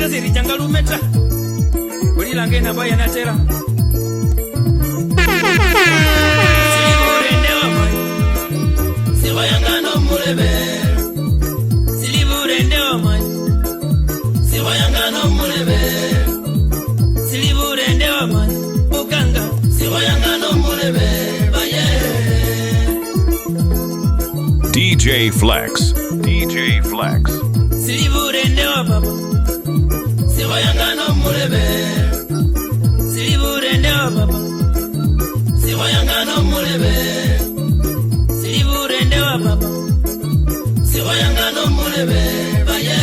ziri jangalumeta ulilange na baya natera silibure ndewa mai siwayangano mulebe silibure ndewa mai siwayangano mulebe silibure ndewa mai ukanga siwayangano mulebe baye DJ Flex silibure ndewa baba siwayangano mulebe silibure ndewa baba siwayangano mulebe silibure ndewa baba siwayangano mulebe baye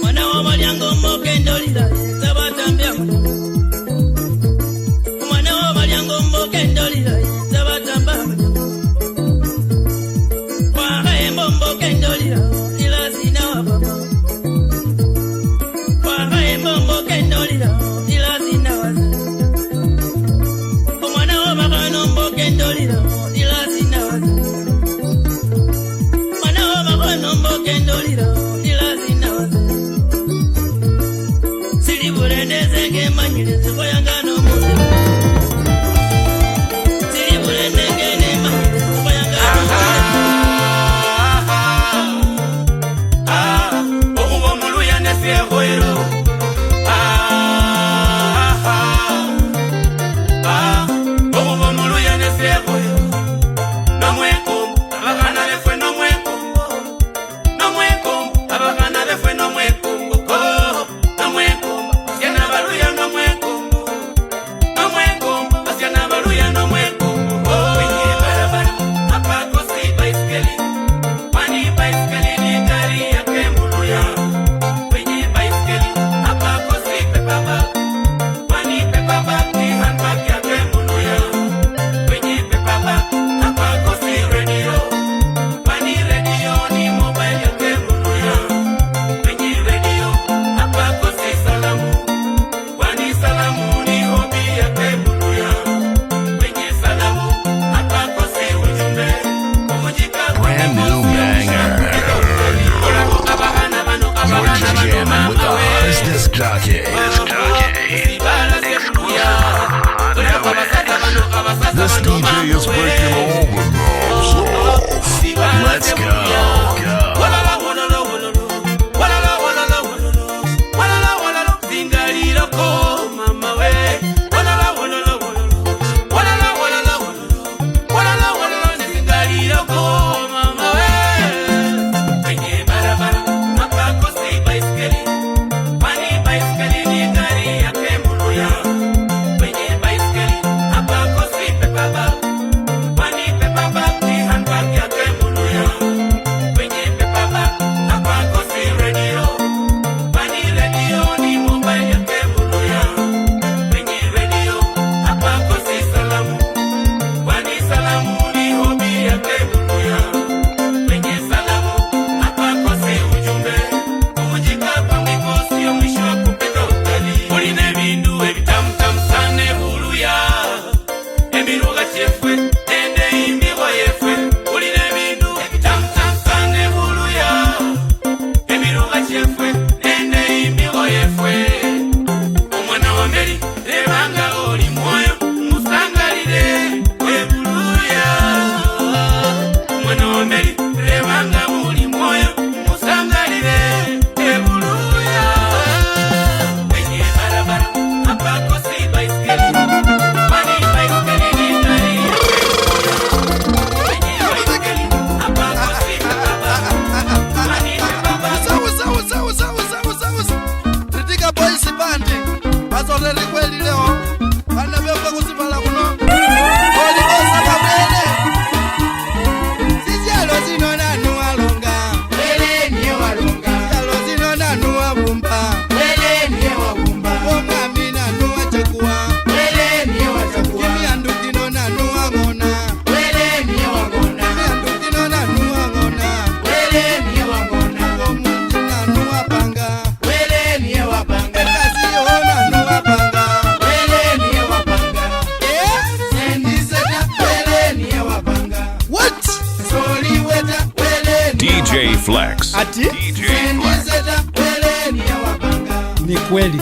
Mwana wa Malyango mokendo lila tabata mbya Flex. Ati? DJ Flex. Ni kweli.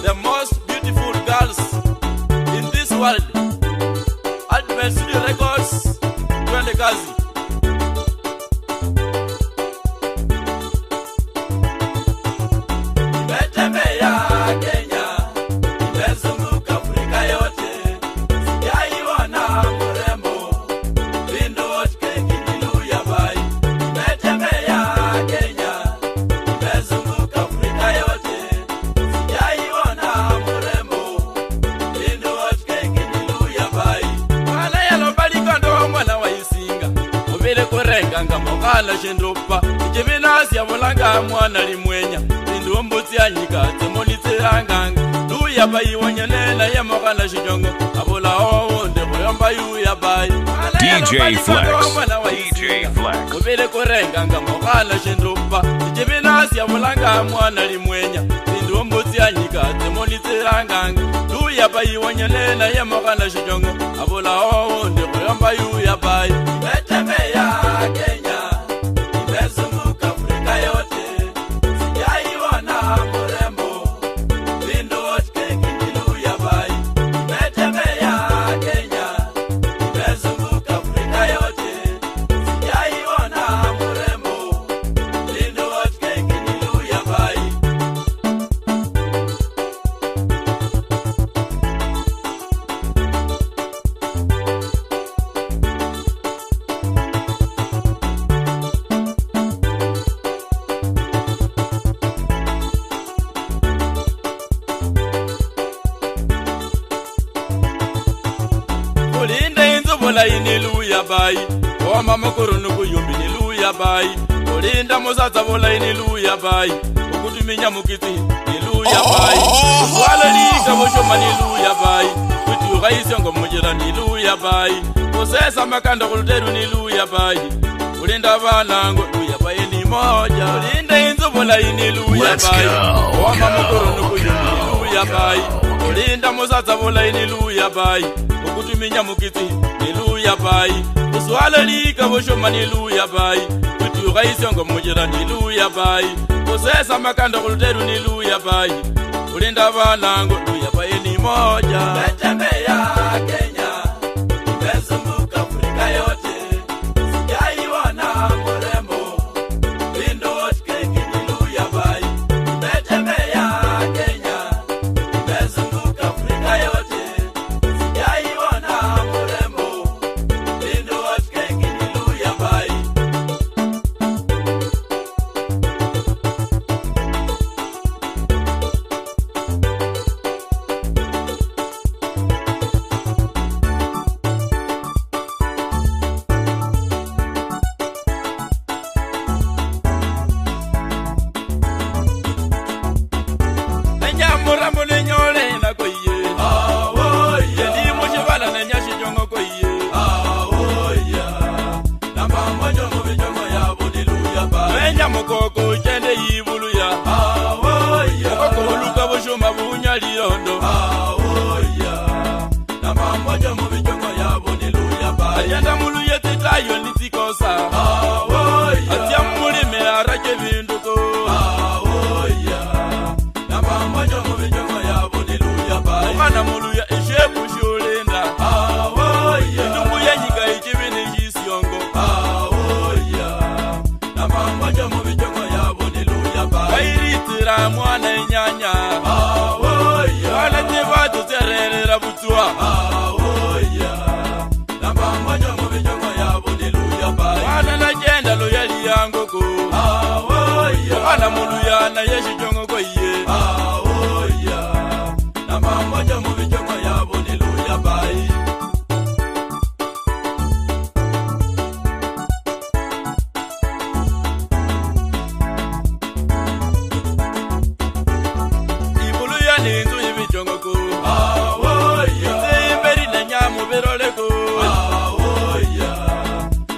The most beautiful girls in this world mokhala shendopa ichibinasi ya mulanga mwana limwenya Lindu mbuti ya nyika temolite anganga Luya bayi wanyanena ya mokhala shijongo Abula onde boyamba yuya bayi DJ Flex. DJ Flex. Ubile kurenganga mokhala shendopa ichibinasi ya mulanga mwana limwenya Lindu mbuti ya nyika temolite anganga Luya bayi wanyanena ya mokhala shijongo Abula onde boyamba yuya bayi Betemeya Kenya Imezunguka Afrika yote Sijaiona mrembo Lindu wote kiniluya bai Betemeya Kenya Imezunguka Afrika yote Sijaiona mrembo Lindu wote kiniluya bai Ulinde inzubula iniluya bai Oma makuru nukuyumbi niluya bai Ulinda muzaza bula iniluya bai Ukutuminya mukiti niluya bai Uswala lika boshoma niluya bai Kuti ugaisongo mujira niluya bai Usesa makanda kuluteru niluya bai Ulinda banango luya bai ni moja Ulinde inzubula iniluya bai Oma makuru nukuyumbi niluya bai Ulinda muzaza bula iniluya bai Ukutuminya mukiti niluya bai Uswala lika boshoma niluya bai Kuti ugaisongo mujira niluya bai Usesa makanda kuluteru niluya bai Ulinda banango luya bai ni moja Betemeya Kenya Imezunguka Afrika yote Sijaiona mrembo Lindu wote kiniluya bai Betemeya Kenya Imezunguka Afrika yote Sijaiona mrembo Lindu wote kiniluya bai Murambo lenyole na koye awoya ndi mushibala na nyashi jongo koye awoya namba mojo mu bijongo ya budiluya ba menya mukoko chende yibuluya awoya mukoko luka bushuma bunya liondo awoya namba mojo mu bijongo ya budiluya ba yenda muluye titayo nitikosa awoya atia mulime arake binduko Mwana muluya eshebu shulenda awoya Ndugu ya nyika ichibini jisiongo awoya Nama moja mubijongo ya budiluya bai Kairitira mwana inyanya awoya Mwana tibatu tererera butua awoya Nama moja mubijongo ya budiluya bai Mwana na jenda loyali yangoko awoya Mwana muluya na yeshi jongo kwa iye awoya Nama moja mubijongo ya budiluya bai Ibuluya ninzu ibijongo ko awoya Imberi na nyamu biroleko awoya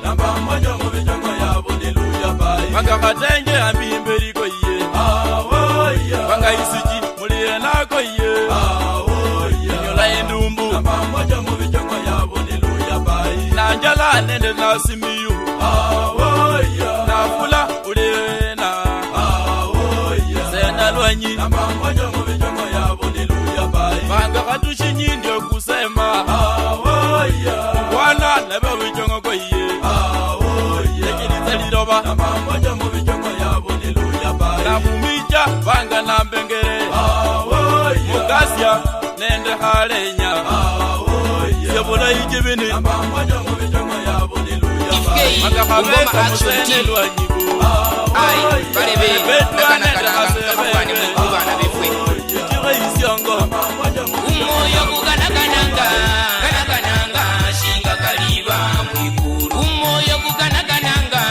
Nama moja mubijongo ya budiluya bai Wanga katenge ambi imberi ko iye awoya Wanga isiji muliye na ko iye Namba moja mubijongo ya budiluya bai Na njala nende na simiyu awoya Na fula ulena awoya Sena luanyi Namba moja mubijongo ya budiluya bai Vanga katushi nyindio kusema awoya Wana nebe bijongo kwa iye awoya Ekiliza lidoba Namba moja mubijongo ya budiluya bai Na bumija vanga na mbengere awoya Mugasya nende halenya awoya Sebula ijibini Namba moja mubijongo ya budiluya bai Maka kabeka musene luanyigo awoya Barebe nakana kafani mubana bifwe Ikiwe isiongo Namba moja Umoyo kukanakananga Kanakananga shinga kaliba mwikuru Umoyo kukanakananga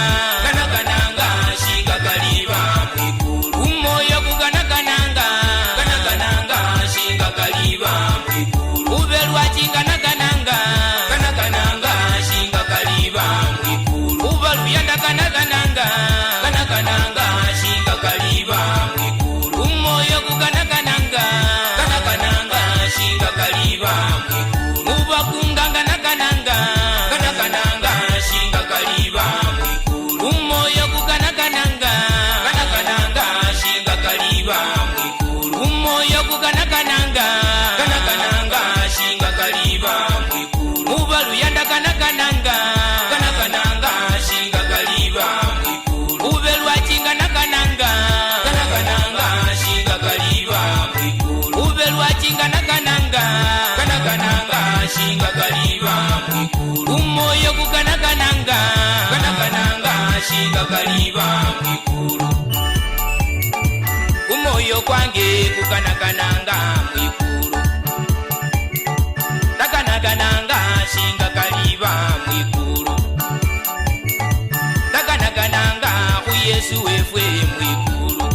takanakananga mwikulu takanakananga shinga kaliba mwikulu takanakananga ku Yesu wefwe mwikulu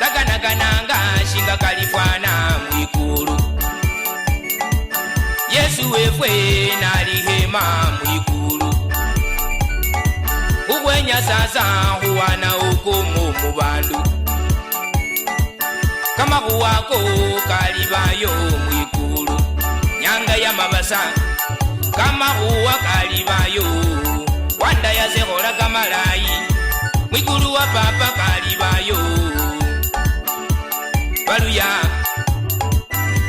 takanakananga shinga kalifwana mwikulu Yesu wefwe nalihema mwikulu ukwenya sasa huwana ukumu mubandu kama huwako kalibayo mwikulu nyanga ya mabasa kama huwa kalibayo wanda ya sehola kamalayi mwikulu wa papa kalibayo baluya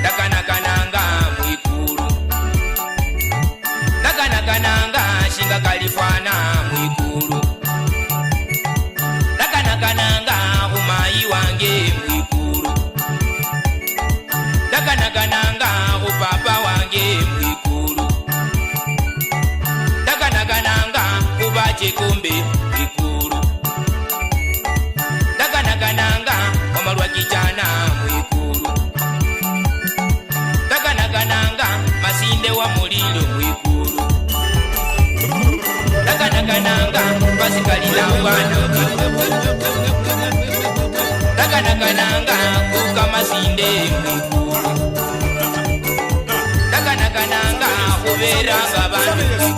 takanakananga mwikulu takanakananga shinga kalifwana mwikulu takanakananga humayi wange mwikulu takanakananga hupapa wange mwikulu takanakananga hubachekombe mwikulu takanakananga wamalwa kichana mwikulu takanakananga masinde wa mulilo mwikulu takanakananga basikalila wana takanakananga kuka masinde mwikulu takanakananga huberanga bantu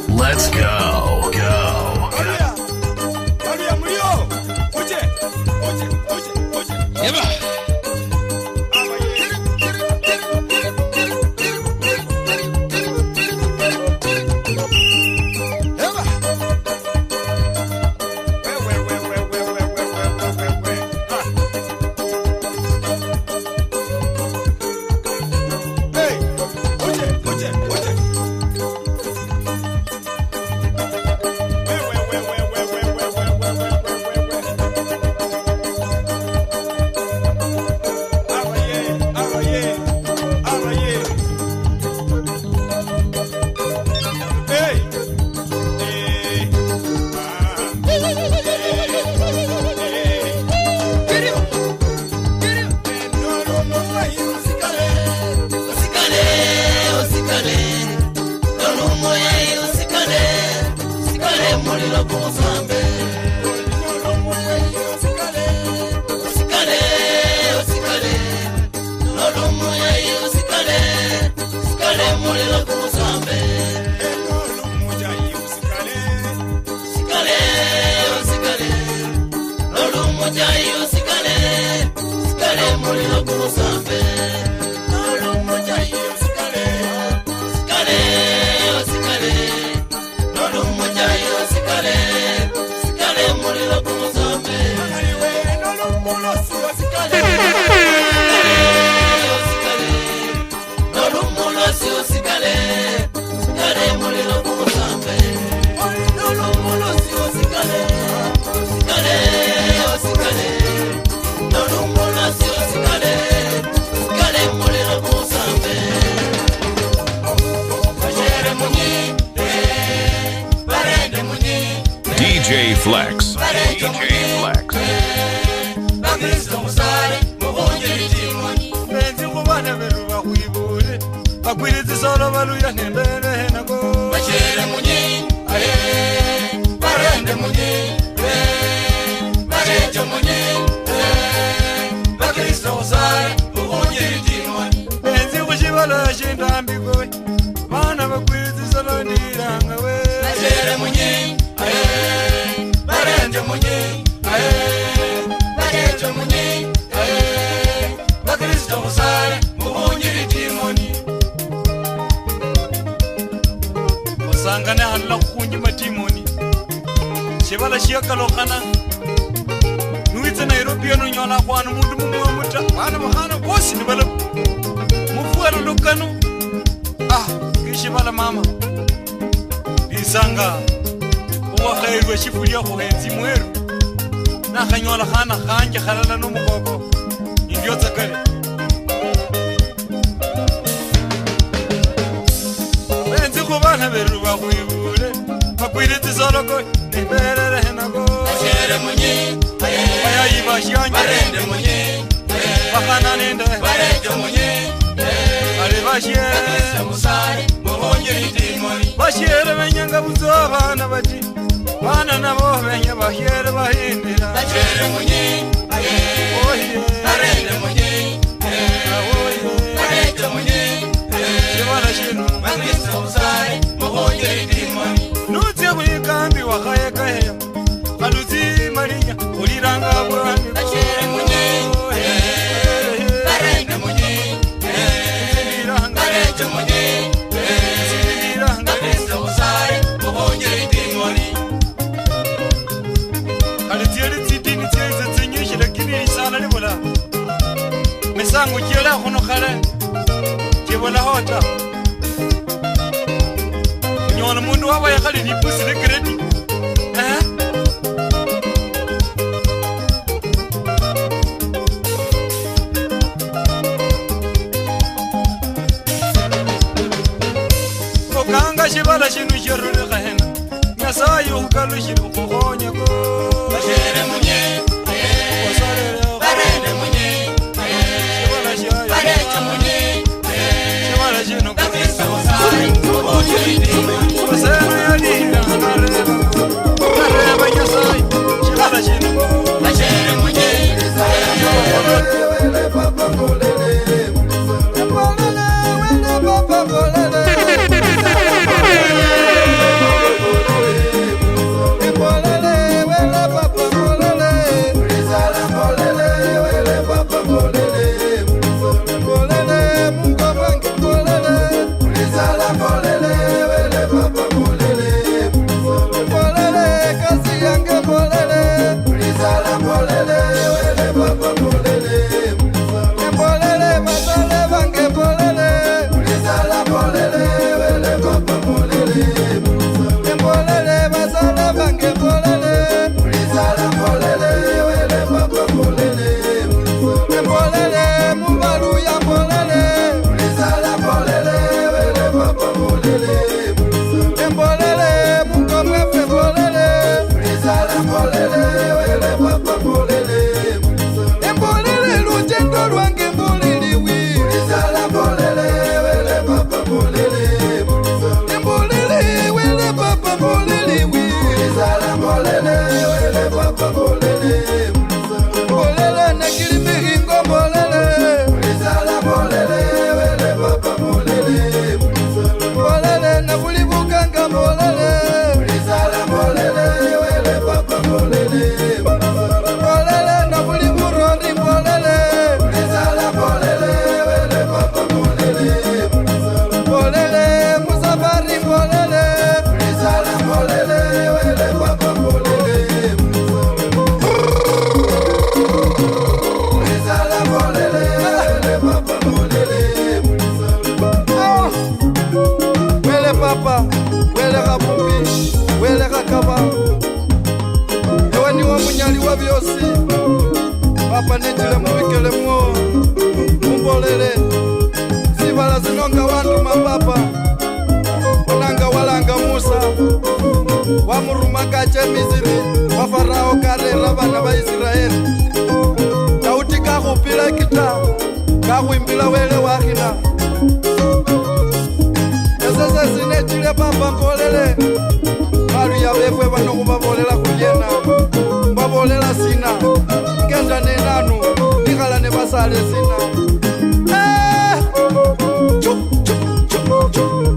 Let's go. Flex. Bakristo musare muhunje bitimoni benzi kubana beruba kwibule bakwiriza solo baluya nembere nako bachere munyi barende munyi barejo munyi Bakristo musare muhunje bitimoni benzi kushibala shindambiko bana bakwiriza solo ndiranga we bachere munyi barende munyi barejo munyi Bakristo musare muhunje bitimoni sangane halla kunji matimoni shibala shiyakalokana nuitse Nairobi no nyola kwanu mundu mumwe muta bana bahana bosi ni bala mufuara lokano kishibala mama bisanga uwa khairwe shifulia ko henzi mweru na khanyola khana khanje khalala no mukoko indio tsakale benzi ko bana beru ba kuibule bakwiriti solo ko neberere nako bachere munyi ayayi bashanye barende munyi bakana nende barejo munyi ale bashiere Bakristo musare muhunje bitimoni bashiere benyanga buzo bana bati bana nabo benya bashiere bahindira bachere munyi oye barende munyi oye barejo munyi shibala shino Bakristo musare muhunje bitimoni nutse kuyikambi wakayekaheya kaluzi marinya uliranga bwani bachere munyi barende munyi barejo munyi Bakristo musare muhunje bitimoni alitieri tsitini tsietse tsenyeshe lakini isala libola mesango kiela khono khale kibola hota nyona mundu waba yakhali lipusi legredi kokanga shibala shinu sherule khahena nyasaye ukalushiri ukhokhonyeko bachere munyi barende munyi barejo munyi Bakristo musare muhunje bitimoni bachere munyi Papa netile mubikele mwo mumbolele Sibala zinonga wantu mapapa Wananga walanga Musa wa murumakache Misiri wa Farao karera bana ba Israeli Dauti ka go pila kita ka go imbila wele wa khina Sasa sine chile papa polele Malu ya wewe bano go bolela kuyena ba bolela sina kenda ne nanu nikala ne basale sina chup chup chup chup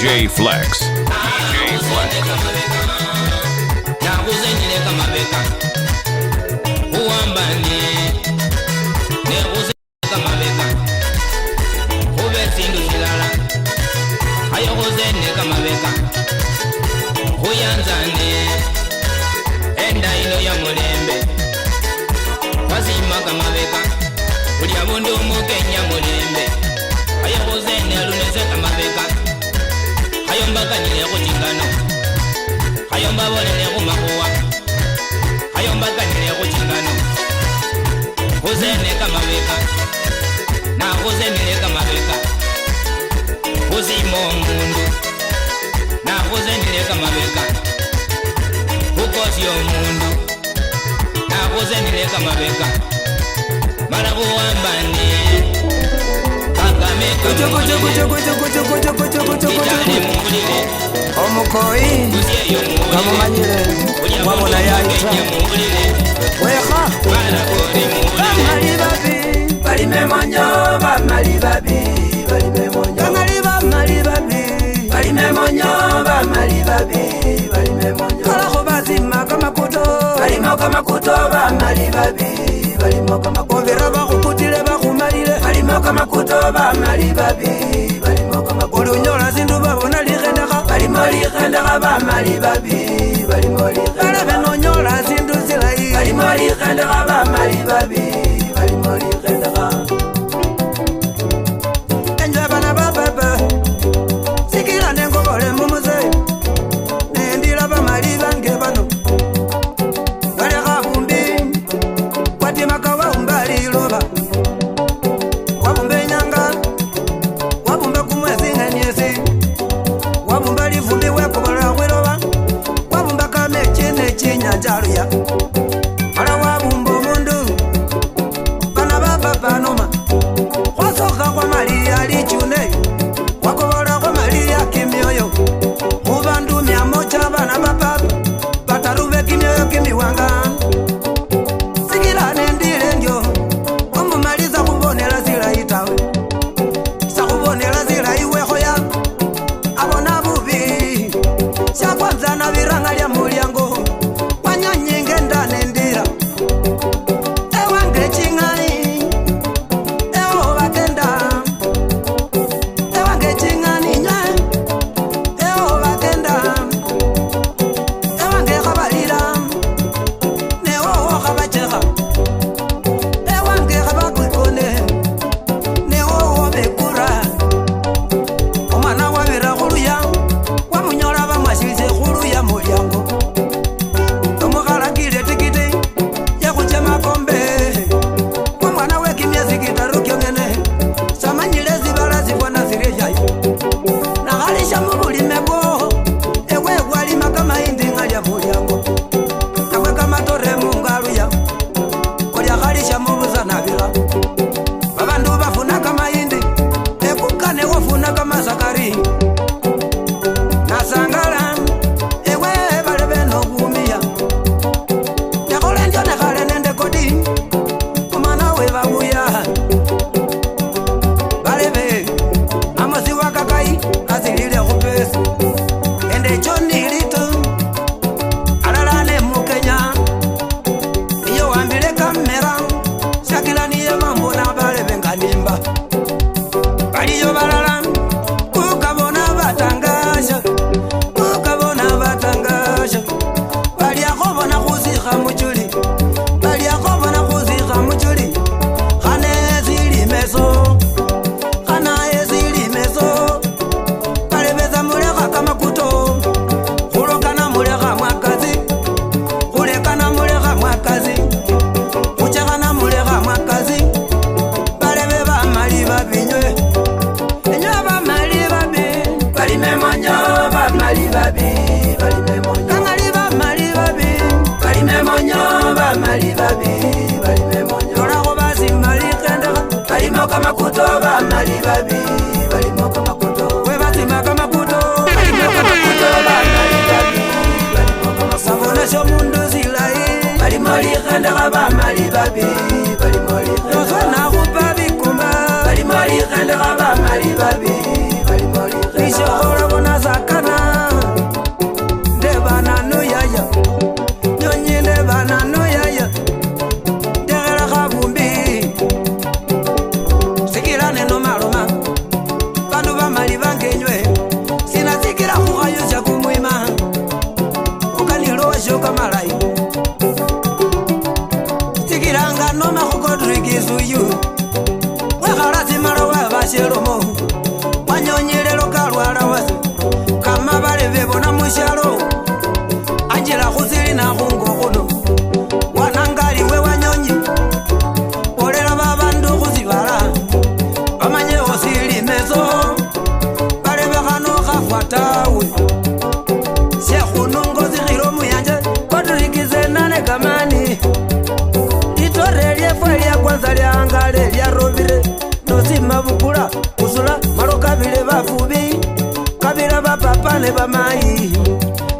DJ Flex. DJ Flex. iloba wabumbe nyanga wabumbe kumwezi ng'eniesi wabumbe livumbi wekubola wiloba wabumbe kamechine chinyanjaluya mala wabumbe omundu bana bapapanoma wasoka kwa malia lichune wakobola kwa malia kimyoyo mubandu 100 bana bapapa bataruve kimyoyo kimiwanga sikila nendile ndio omumaliza kubonela zila itawe sakubonela zila iwehoya abona bubi syakwanza na viranga lya mulyango wanyonyinge ndanendira ewange ching'ani ewo bakenda ewange ching'ani nye ewo bakenda ewange kabalira newo kabacheha ewange kabakwikone newo bekura omwana wabira khuluya wamunyola bamwasilize khuluya mulyango omukhalakile tikiti yakhuchema kombe omwana wekimyezi kitaru kyongene samanyile zibala zibona zileshayo nakhalisha mubulime bwo ewe gwalima kamayindi ng'alya mulyango nawe kamatore mungaluya olyakhalisha mubusanabila babandu bafuna kamayindi ekukane wofuna kamasakari nasangala ewe balebe nokumiya nekhole ndyo nekhale nende kodi omwana we babuya balebe amosi wa kakai asilile khupesi ende chonilitu alalane mukenya iyo wambile kamera shakilaniye mambo na balebe nganimba baliyo balala ukabona batangasha balyakobona khuzikha muchuli balyakobona khuzikha muchuli khane zilimeso khana ezilimeso balebeza mulekha kamakuto khulokana mulekha mwakazi khulekana mulekha mwakazi khuchekhana mulekha mwakazi balebe bamali babinywe enywe bamali babi balimemonyo bamali babi balimemonyo kamali bamali babi balimemonyo bamali babi balimemonyo olakho basimali kendekha balimo kamakuto bamali babi balimo kamakuto we basima kamakuto balimo kamakuto bamali babi balimo kamakuto sabonesha omundu silayi balimo likhendekha bamali babi balimo likhendekha nosona khupa bikumba balimo likhendekha bamali babi balimo likhendekha ishokhola bona sakana ndebananu yaya nyonyi ndebananu yaya ndekhela khabumbi sikila nenomaloma bandu bamali bangenywe sinasikila khukhayusha kumwima ukanilowesho kamalayi sikilanga noma khukodrikisuyu wekhalazimalo wabashelomo wanyonyelelo kalwala wase kama balebe bona mushalo anjela khusili nakhungo khuno wanangaliwe wanyonyi olela babandu khusibala bamanye osilimeso balebe khano khafwatawe shekhunungo zikhilo muyanje kodrikize nane kamani litore lyefwe lyakwanza lyangale lyarobire nosima bukula kusula malo kabile bafubi kabila bapapa ne bamayi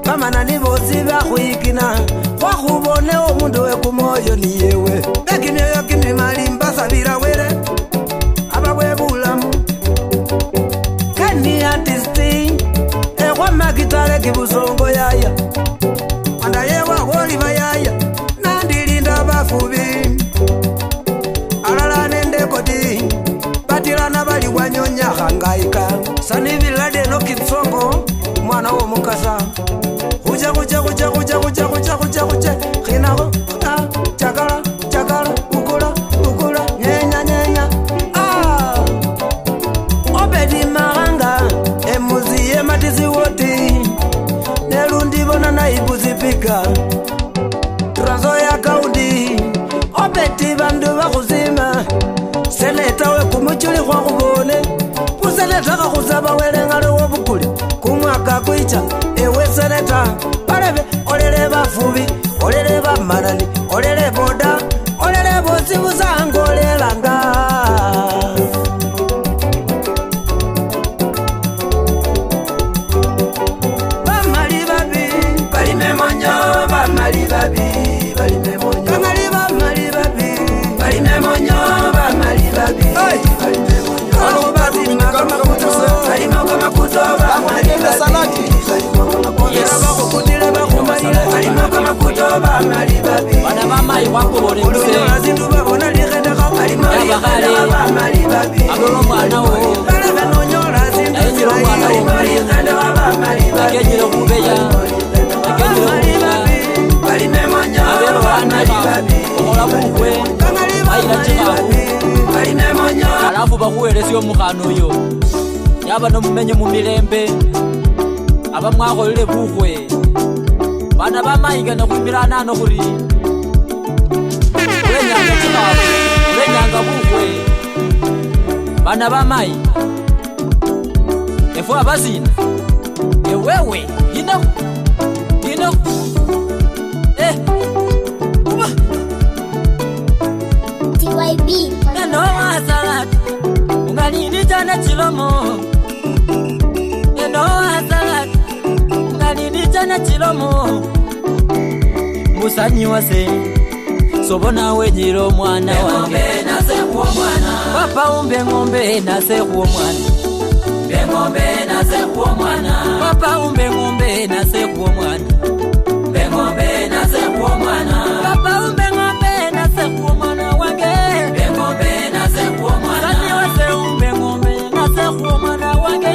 bamanani bosi bakhwikina khwakhubone omundu wekumoyo niyewe bekimyoyo kimimali mbasabila wele ababwe bulamu kani artisti ekhwamakitale kibusongo yaya andayewa kholiba yaya nandilinda bafubi alala nende kodi batilana bali wanyonya khangaika sanibilade no kitsongo mwana wo mukasa khuja khinako chakala ukula nyenya obedi maranga emuziye matisi woti nelundi bona naibu zipika transo ya kaunti obeti bandu bakhuzima Babuza bawele ngalo wobukuli kumwaka kwicha ewe seneta balebe olele bafubi olele bamarali olele boda olele bosi buzango olelanga bamali babi bali memonyo bamali babi bali memonyo bamali babi bali memonyo bamali babi bali memonyo alo bazi makama kutosa bali makama kutoba bamali salati yes bakutile bakumalile bali makama kutoba bamali babi bana mama iwako bole mse azindu babona ligenda ka bali bamali babi abo mwana wo bale benonyola azindu ayiro mwana wo bali ligenda bamali babi akejiro kubeya akejiro babi bali memonyo bamali babi ola bukwe ayira tikabu bali memonyo alafu bakuwelesyo mukhano yo yaba nomumenye mu mirembe abamwakolele bukhwe bana bamayinga nakhwimirana ano khuri ulenyanga tikabu ulenyanga bukhwe bana bamayi efwe abazina ewewe yino kuba TYB neno asalati ungalini jana chilomo neno asalati ungalini jana chilomo musanyi wase sobona wenyiro mwana wange nase kuo mwana papa umbe ngombe nase kuo mwana ngombe nase kuo mwana papa umbe ngombe nase kuo mwana ngombe nase kuo mwana papa umbe ngombe nase kuo mwana wange ngombe nase kuo mwana sani wase umbe ngombe nase kuo mwana wange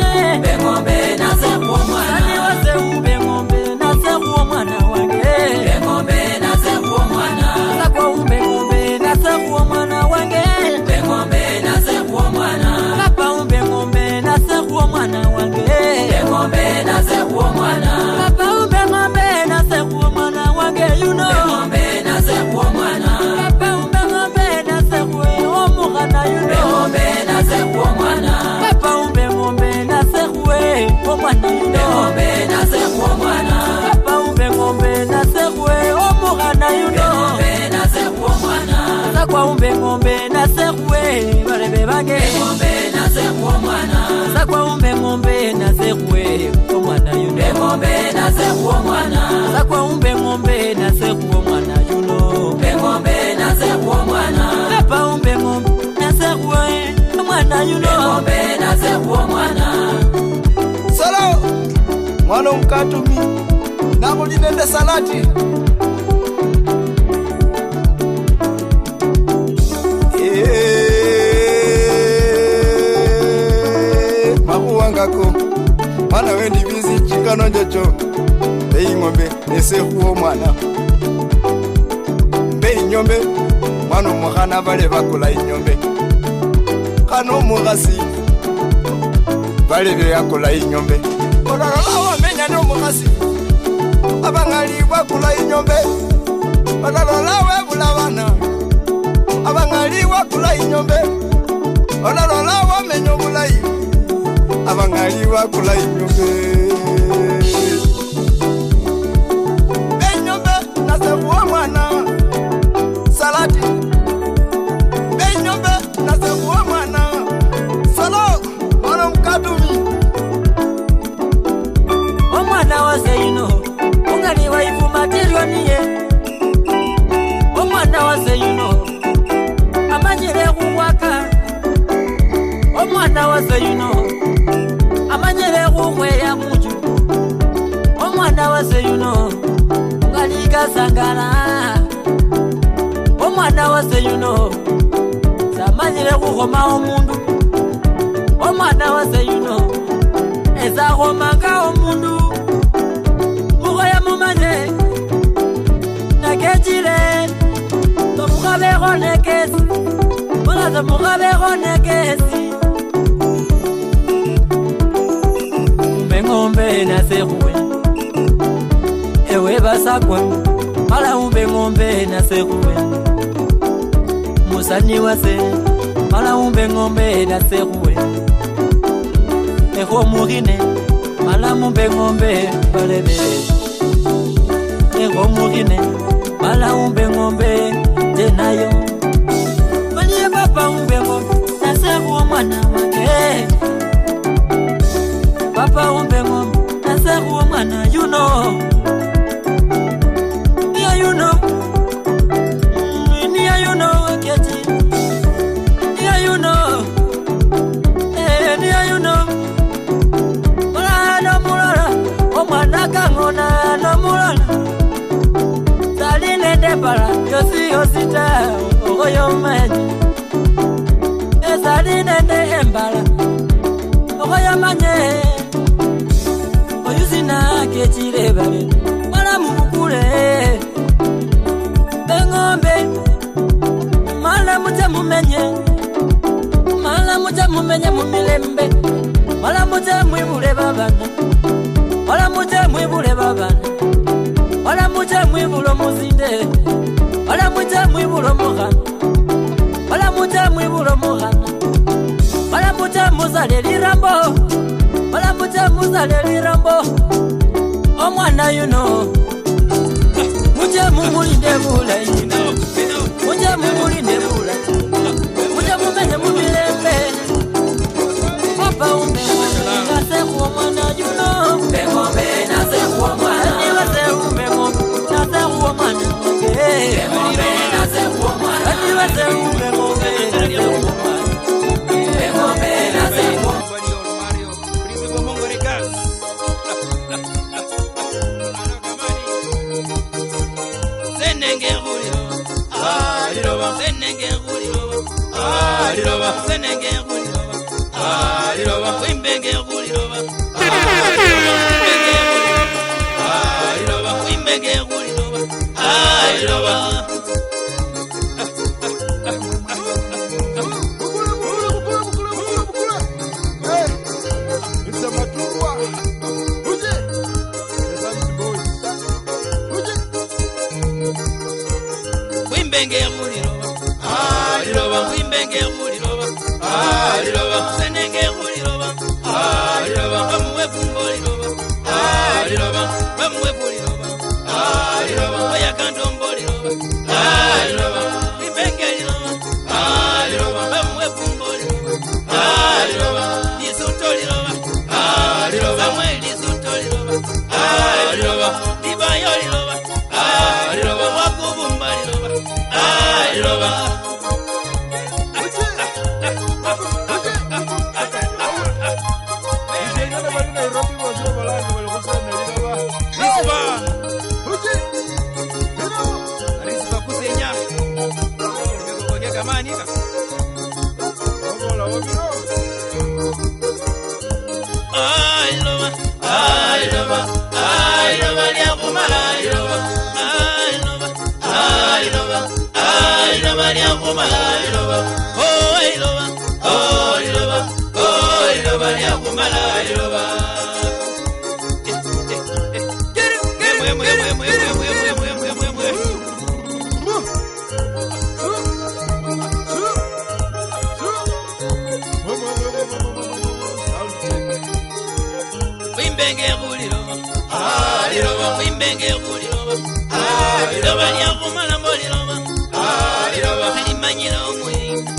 ngombe nase kuo mwana sani wase umbe ngombe nase kuo mwana wange ngombe nase kuo mwana sakwa umbe ngombe nase kuo mwana wange ngombe nase kuo mwana papa umbe ngombe nase kuo mwana wange ngombe nase kuo mwana papa umbe ngombe nase kuo mwana wange you know ngombe nase kuo mwana papa umbe ngombe nase kuo omugana you know ngombe nase kuo mwana papa umbe ngombe nase kuo omwana you know ngombe nase kuo mwana papa umbe ngombe nase kuo omugana you know ngombe nase kuo mwana sakwa umbe ngombe nase kuo balebe bange ngombe nase kuo mwana sakwa umbe ngombe nase kuo omwana you know ngombe nase kuo mwana sakwa umbe ngombe nase kuo mwana you know ngombe nase kuo mwana papa umbe ngombe nase kuo omwana you know ngombe nase kuo mwana salo mwana mkatumi nabo linende salati makuwangako mwana wendi bizi chikano jocho bei ngombe nesekuo mwana bei nyombe mwana mukhana bale bakula inyombe kano mugasi bale yakula inyombe olala wamenya no mugasi abangali bakula inyombe olala webula bana abangali bakula inyombe olala wamenya bulayi abangali bakula inyombe benyombe nasebuwa mwana salati benyombe nasebuwa mwana salo mwana mkatumi omwana wase yuno ungali waifu matirioniye omwana wase yuno amanyire kuwaka omwana wase yuno amanyire kuhweya muju omwana wase yuno ngaliga sangana omwana wase yuno samanyire kuhoma omundu omwana wase yuno ezahomanga omundu muhoya mumanye nakechire tomukabeko nekesi mulaza mukabeko nekesi ngombe nasekuwe ewe basakwa mala umbe ngombe nasekuwe musani wase mala umbe ngombe nasekuwe Eko mugine malamu bengombe balebe Eko mugine malamu bengombe tenayo Baliye papa umbengo naseku mwana wake Papa umbengo naseku mwana you know Yeah you know Yeah you know Keti Yeah you know Yeah you know Mulala mulala Omwana kangona no mulala Saline debara yosi yosita Oyo manye Saline de embala Oyo manye Oyusina kechire bale Mala mukule Bengombe Mala muja mumenye Mala muja mumenye mumilembe Mala muja mwibule babana Mala muja mwibule babana Mala muja mwibulo muzinde Mala muja mwibulo mughana Mala muja mwibulo mughana Mala muja muzale lirambo Mala muja muzale lirambo Omwana you know Muja mumulinde bulayi Muja mumulinde bulayi Muja mumenye mumilembe Papa umbe Naseku omwana you know Bengombe naseku omwana Aniwase umbe Naseku omwana Bengombe naseku omwana Aniwase umbe Naseku omwana Bengombe naseku omwana Senenge guliro liroba Senenge guliro liroba Senenge guliro liroba Wimbenge guliro liroba Wimbenge guliro liroba Wimbenge guliro liroba Wimbenge guliro liroba Senenge guliro liroba Bamwe bumbo liroba liroba Bamwe buliroba liroba Oya kandombo liroba liroba Wimbenge liroba liroba Bamwe bumbo liroba liroba Lisuto liroba liroba Samuel lisuto liroba liroba Dibayo liroba liroba Wakubumba liroba liroba Wimbenge guliro liroba Wimbenge guliro liroba Lyagumala mboliroba liroba Salimanyira omuyinga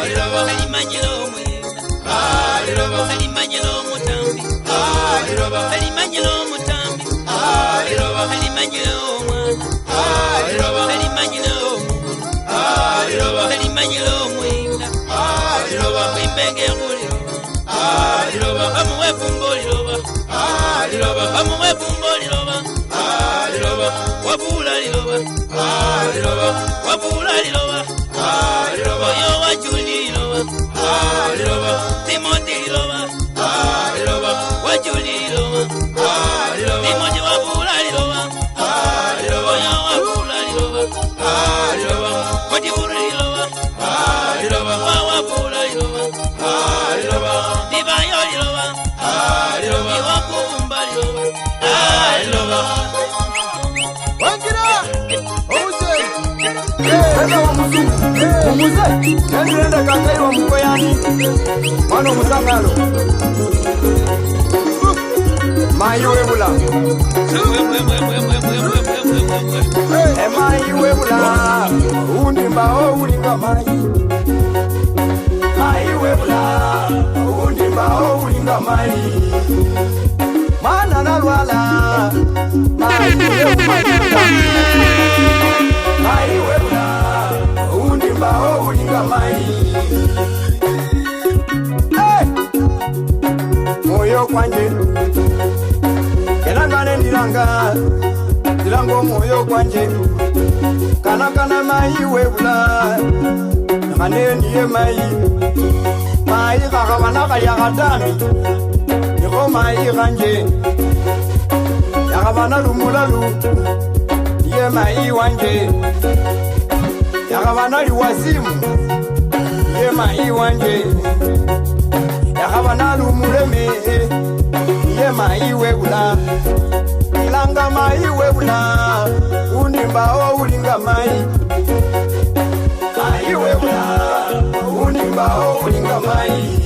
liroba Salimanyira omuyinga liroba Salimanyira omutambi liroba Salimanyira omutambi liroba Salimanyira omwana liroba Salimanyira omwana liroba Salimanyira omuyinga liroba Wimbenge guliro liroba Bamuwe bumbo liroba liroba Bamuwe bumbo liroba liroba Wabula liroba liroba Wabula liroba liroba Yo wajuli liroba liroba Timothy liroba liroba Wajuli liroba liroba Timothy wabula liroba liroba Yo wabula liroba liroba Wajiburu liroba liroba Wabula liroba liroba Dibayo liroba liroba Wakubumba liroba liroba Wangira! Oje! Wenda wa mzungu umuze nende kakai wa mkoyani mano musangalo Mai webula Mai webula Undimba o ulinga mai Mai webula Undimba o ulinga mai Mana na lwala Mai webula Mai webula Undimba o ulinga mai Moyo kwanje Kenangane Ndiranga moyo kwanje Kana mai webula Ngane niye mai Mai kakabana kaya katami Niko mai kanje Yakabana lumulalu Niye mai wanje Yakabana liwasimu Niye mai wanje Yakabana lumuleme Niye mai webula Ilanga mai webula Unimba o ulinga mai Mai webula Unimba o ulinga mai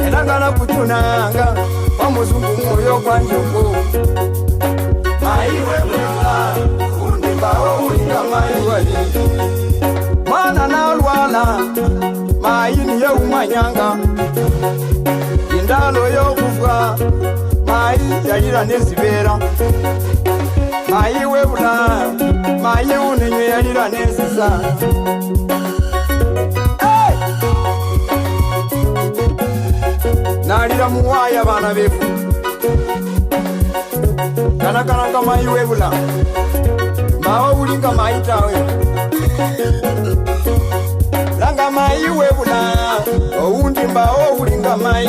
Elanga na kutunanga Wamuzungu moyo kwanjoko Mai webula Unimba o ulinga mai wali Mana na lwala Mai niye umanyanga Indalo yo kufwa Mai yalira nesibera Mai webula Mai unenye yalira nesisa Nalira muwaya bana befu Kana mai webula Mawa ulinga mai tawe Langa mai webula Undimba o ulinga mai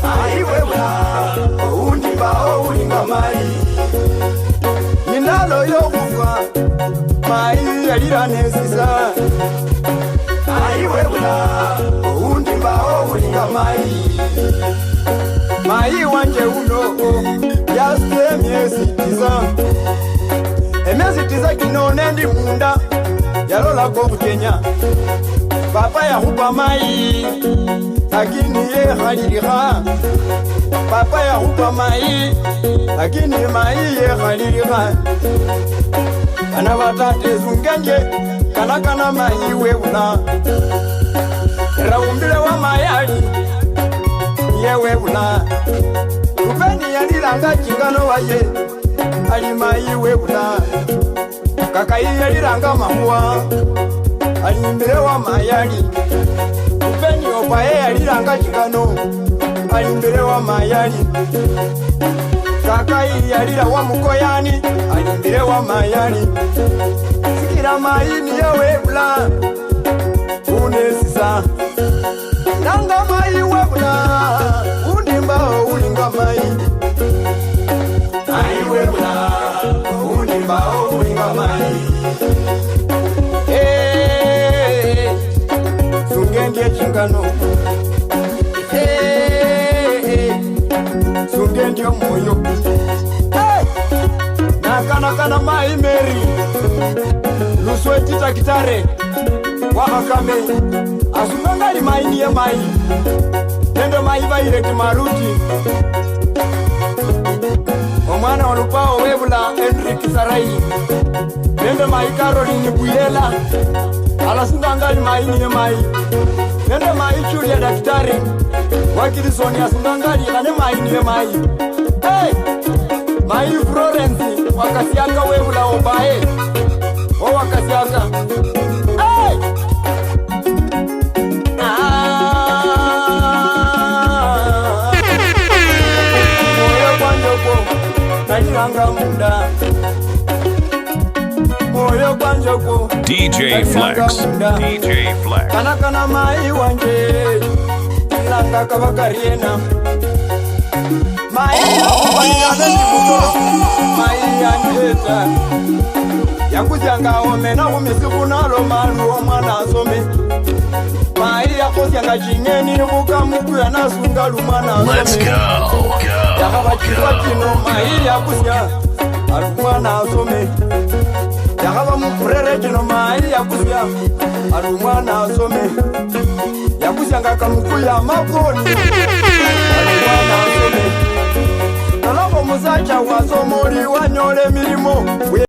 Mai webula Undimba o ulinga mai Indalo yo kufa Mai yalira nesisa Mai webula Undimba o ulinga mai Mai wanje uno Yaste miezi tiza Miezi tiza kinone ndi munda Yalola kwa Kenya Papa ya hupa mai Lakini ye haliliha Papa ya hupa mai Lakini mai ye haliliha Kana watate zungenje Kana mai webula Raumbile wa mayali Ye webula Kupeni yalilanga chingano waye Ali mai webula Kakai yalilanga mahua Alimbile wa mayali Upeni opaye yalilanga chingano Alimbile wa mayali Kakai yalila wa mukoyani Alimbile wa mayali Sikira maini ya webula Unesisa Nanga mai webula Undimba ulinga mai Mai webula Undimba ulinga mai Sungendie chingano Sungendie moyo Nakana mai meri Lusweti takitare Wahakame Asungangari mai niye mai Nendo mai vaireti maruti Omwana walupao webula Enrique Sarai Nendo mai Caroline Buyela Alasungangari mai niye mai Nendo mai Julia daktari Wakilisoni asungangari Kane mai niye mai Mai Florence Wakasiaka webula obae O wakasiaka DJ Flex. DJ Flex. Kana mai wanje Langa kabakariena Mai wanje Mai anjeta Yakuzanga omena umisiku nalo malu omwana asome Mai yakozyanga chingeni mukamuku yanasunga lumana asome Let's go. Yakabachizwa kino mai yakuzya alumwana asome yakaba mupurere kino mai yakusya ari umwana asome yakusyanga kamukuya makoni ari umwana asome nalabo musacha wasomoli wanyole milimo